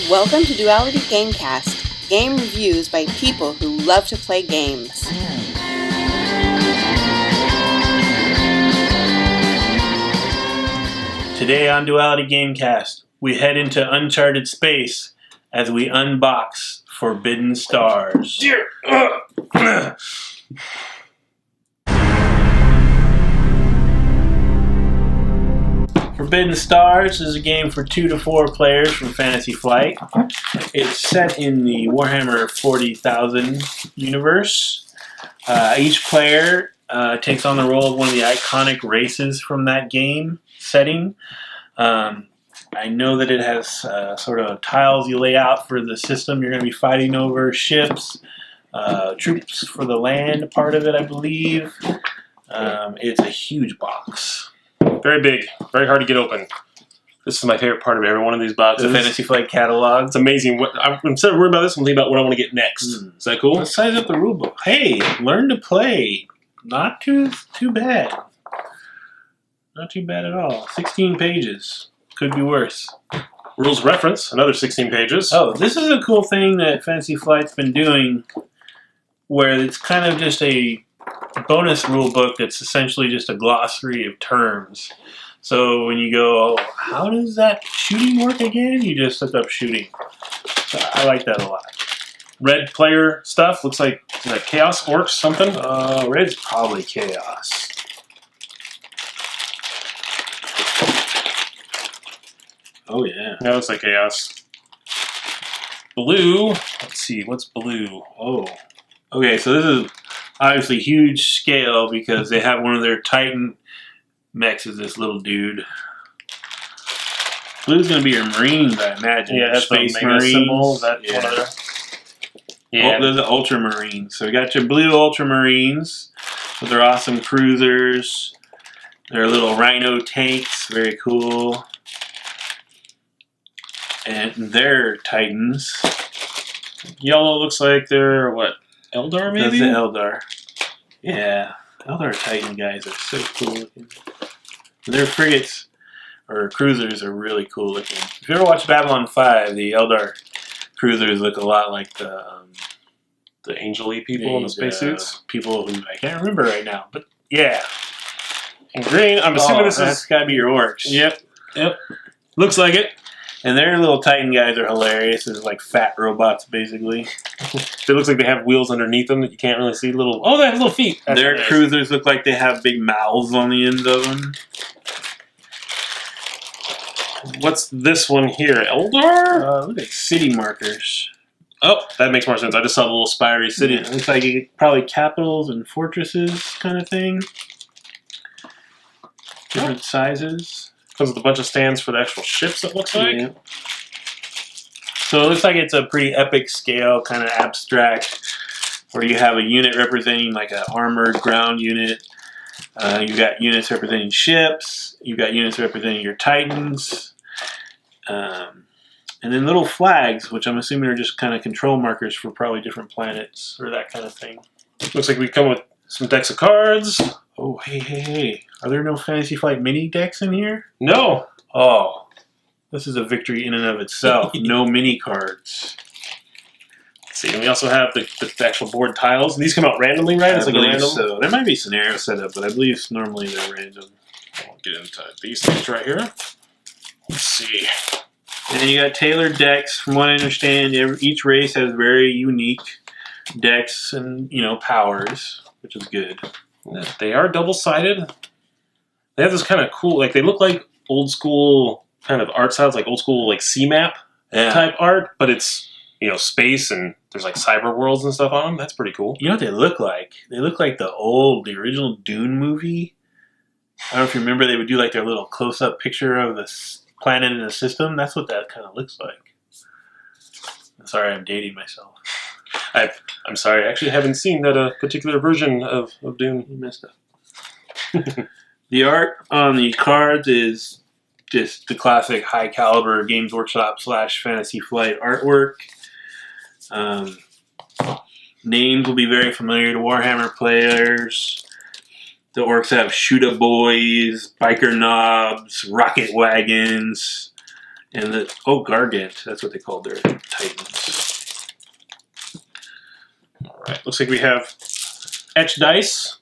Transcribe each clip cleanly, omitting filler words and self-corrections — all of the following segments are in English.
Welcome to Duality Gamecast, game reviews by people who love to play games. Today on Duality Gamecast, we head into uncharted space as we unbox Forbidden Stars. Forbidden Stars is a game for 2 to 4 players from Fantasy Flight. It's set in the Warhammer 40,000 universe. Each player takes on the role of one of the iconic races from that game setting. I know that it has sort of tiles you lay out for the system. You're going to be fighting over ships, troops for the land part of it, I believe. It's a huge box. Very big, very hard to get open. This is my favorite part of every one of these boxes. The Fantasy Flight catalog. It's amazing. Instead of worrying about this, I'm thinking about what I want to get next. Is that cool? Let's size up the rulebook. Hey, learn to play. Not too bad. Not too bad at all. 16 pages. Could be worse. Rules reference, another 16 pages. Oh, this is a cool thing that Fantasy Flight's been doing, where it's kind of just a bonus rule book that's essentially just a glossary of terms. So when you go, how does that shooting work again? You just look up shooting. So I like that a lot. Red player stuff. Looks like Chaos Orcs something. Red's probably Chaos. Oh yeah. Yeah, looks like Chaos. Blue. Let's see, what's blue? Oh. Okay, so this is obviously huge scale because they have one of their Titan mechs is this little dude. Blue's gonna be your Marines, I imagine. Yeah, that's Space the Marines. symbol. That yeah. one of their... Yeah. Oh, there's the Ultramarines. So we got your blue Ultramarines with their awesome cruisers. Their little Rhino tanks, very cool. And their Titans. Yellow looks like they're, what, Eldar maybe? That's the Eldar. Yeah. Eldar Titan guys are so cool looking. Their frigates or cruisers are really cool looking. If you ever watch Babylon 5, the Eldar cruisers look a lot like the Angel-y people in the spacesuits. People who I can't remember right now, but yeah. And green, I'm assuming that's gotta be your orcs. Yep. Looks like it. And their little Titan guys are hilarious. They're like fat robots, basically. It looks like they have wheels underneath them that you can't really see. Oh, they have little feet. That's their nice. Cruisers look like they have big mouths on the ends of them. What's this one here? Eldar? Look at city markers. Oh, that makes more sense. I just saw the little spiry city. Yeah, it looks like probably capitals and fortresses kind of thing. Different sizes. Comes with a bunch of stands for the actual ships, it looks like. Yeah. So it looks like it's a pretty epic scale, kind of abstract, where you have a unit representing like an armored ground unit. You've got units representing ships. You've got units representing your Titans. And then little flags, which I'm assuming are just kind of control markers for probably different planets or that kind of thing. Looks like we come with some decks of cards. Oh, hey. Are there no Fantasy Flight mini decks in here? No. Oh. This is a victory in and of itself. No mini cards. Let's see, and we also have the actual board tiles. These come out randomly, right? It's like a random. So there might be scenario setup, but I believe normally they're random. I'll get into these things right here. Let's see. And then you got tailored decks. From what I understand, each race has very unique decks and, powers, which is good. They are double-sided. They have this kind of cool, they look like old school kind of art styles, like old school C-map type art, but it's, space and there's cyber worlds and stuff on them. That's pretty cool. You know what they look like? They look like the original Dune movie. I don't know if you remember, they would do their little close-up picture of the planet in the system. That's what that kind of looks like. I'm sorry, I'm dating myself. I'm sorry, I actually haven't seen that particular version of Dune. You messed up. The art on the cards is just the classic high caliber Games Workshop / Fantasy Flight artwork. Names will be very familiar to Warhammer players. The orcs have shoot-a boys, biker knobs, rocket wagons, And the Gargant, that's what they called their titans. All right, looks like we have etched dice.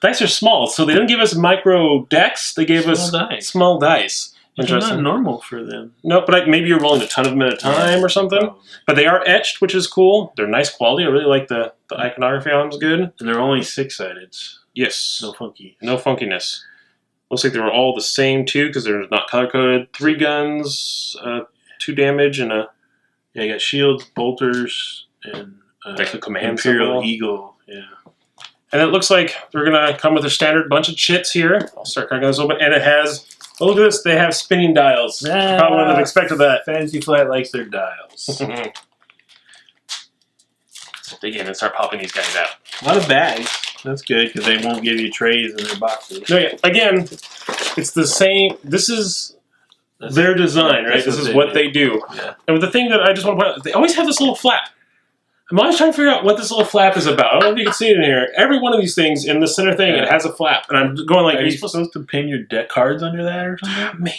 Dice are small, so they didn't give us micro decks. They gave us small dice. Which is not normal for them. No, but like maybe you're rolling a ton of them at a time or something. Probably. But they are etched, which is cool. They're nice quality. I really like the iconography on them is good. And they're only 6-sided. Yes. No funky. No funkiness. Looks like they were all the same too because they're not color coded. 3 guns, 2 damage, and a. Yeah, you got shields, bolters, and like the command Imperial symbol. Eagle. Yeah. And it looks like they're gonna come with a standard bunch of chits here. I'll start cracking this open, and it has. Oh, look at this! They have spinning dials. Probably wouldn't have expected that. Fantasy Flight likes their dials. Let's dig in and start popping these guys out. A lot of bags. That's good because they won't give you trays in their boxes. No, yeah. Again, it's the same. This is their design, right? This is what they do. Yeah. And the thing that I just want to point out, they always have this little flap. I'm always trying to figure out what this little flap is about. I don't know if you can see it in here. Every one of these things in the center thing, it has a flap. And I'm going like... Are you supposed to pin your deck cards under that or something?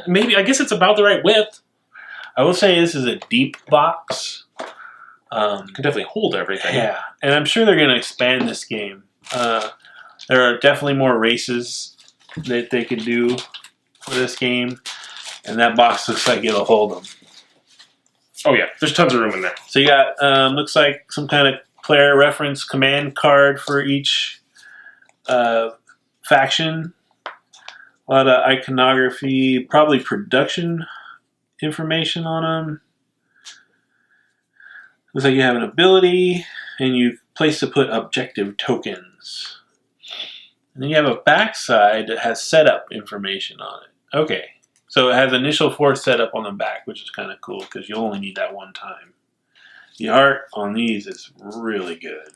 Maybe. I guess it's about the right width. I will say this is a deep box. Can definitely hold everything. Yeah. And I'm sure they're going to expand this game. There are definitely more races that they could do for this game. And that box looks like it'll hold them. Oh yeah, there's tons of room in there. So you got, looks like some kind of player reference command card for each faction. A lot of iconography, probably production information on them. Looks like you have an ability, and you place to put objective tokens. And then you have a backside that has setup information on it. Okay. So it has initial force setup on the back, which is kind of cool because you only need that one time. The art on these is really good.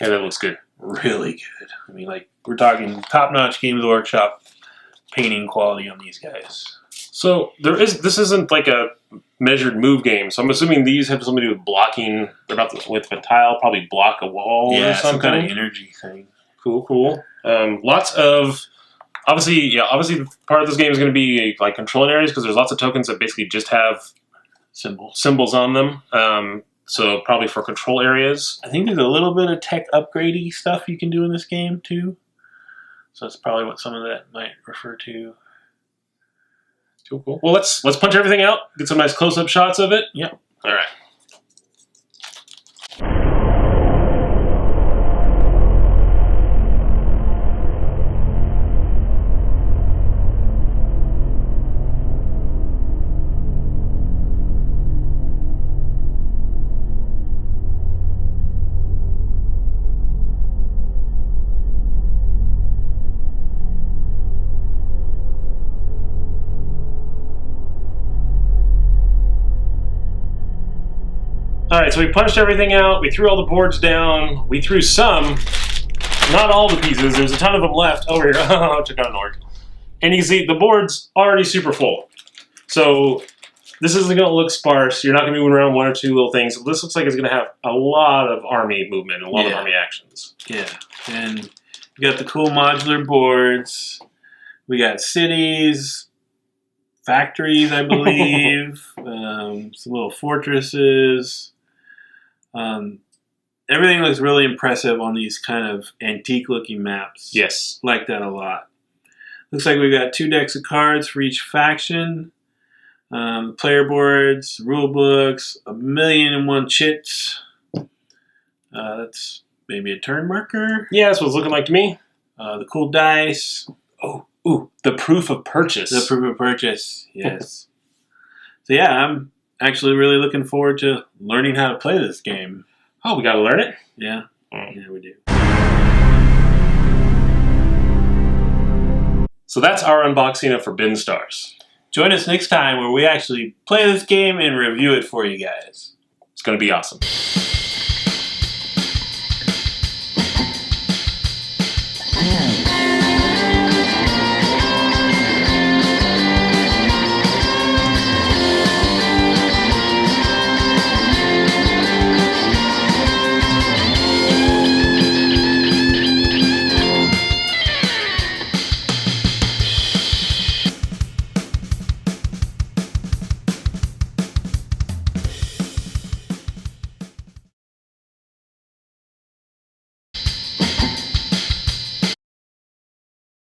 Yeah, that looks good. Really good. I mean, like, we're talking top-notch Games Workshop painting quality on these guys. So this isn't like a measured move game. So I'm assuming these have something to do with blocking. They're about to, with a tile, probably block a wall or something. Some kind of energy thing. Cool. Lots of. Obviously, part of this game is going to be like controlling areas because there's lots of tokens that basically just have symbols on them. So probably for control areas. I think there's a little bit of tech upgradey stuff you can do in this game too. So that's probably what some of that might refer to. Cool. Well, let's punch everything out. Get some nice close-up shots of it. Yep. All right. All right, so we punched everything out. We threw all the boards down. We threw some, not all the pieces. There's a ton of them left over here. Oh, took out an orc. And you can see the board's already super full. So this isn't going to look sparse. You're not going to be moving around 1 or 2 little things. So this looks like it's going to have a lot of army movement and a lot of army actions. Yeah, and you got the cool modular boards. We got cities, factories, I believe, some little fortresses. Everything looks really impressive on these kind of antique-looking maps. Yes. Like that a lot. Looks like we've got 2 decks of cards for each faction. Player boards, rule books, 1,000,001 chits. That's maybe a turn marker. Yeah, that's what it's looking like to me. The cool dice. Ooh, the proof of purchase. The proof of purchase, yes. So yeah, I'm actually really looking forward to learning how to play this game. Oh, we got to learn it? Yeah. Yeah, we do. So that's our unboxing of Forbidden Stars. Join us next time where we actually play this game and review it for you guys. It's going to be awesome.